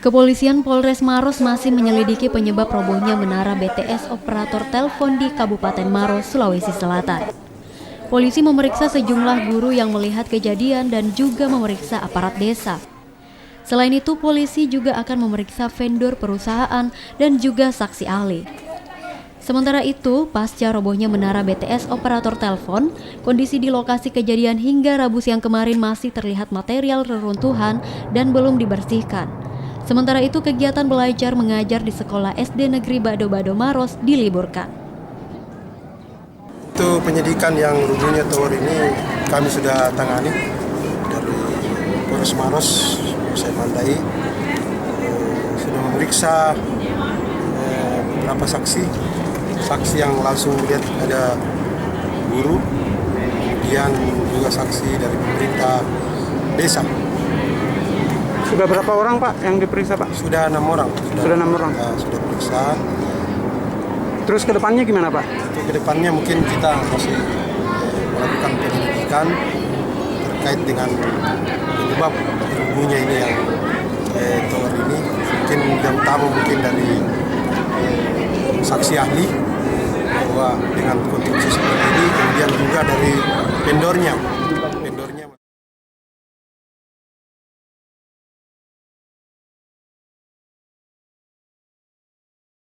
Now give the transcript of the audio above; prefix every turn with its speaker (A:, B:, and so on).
A: Kepolisian Polres Maros masih menyelidiki penyebab robohnya menara BTS operator telepon di Kabupaten Maros, Sulawesi Selatan. Polisi memeriksa sejumlah guru yang melihat kejadian dan juga memeriksa aparat desa. Selain itu, polisi juga akan memeriksa vendor perusahaan dan juga saksi ahli. Sementara itu, pasca robohnya menara BTS operator telepon, kondisi di lokasi kejadian hingga Rabu siang kemarin masih terlihat material reruntuhan dan belum dibersihkan. Sementara itu, kegiatan belajar mengajar di sekolah SD Negeri Bado-Bado Maros diliburkan.
B: Itu penyidikan yang rubuhnya tower ini kami sudah tangani dari Polres Maros, saya Mandai, sudah memeriksa beberapa saksi yang langsung melihat ada guru, kemudian juga saksi dari pemerintah desa.
C: Sudah berapa orang Pak yang diperiksa Pak?
B: Sudah 6 orang.
C: Sudah 6 orang?
B: Sudah periksa.
C: Terus ke depannya gimana Pak?
B: Untuk ke depannya mungkin kita masih melakukan penyelidikan terkait dengan penyebab rubuhnya ini yang tower ini. Mungkin yang utama mungkin dari saksi ahli bahwa dengan konstruksi seperti ini, kemudian juga dari vendornya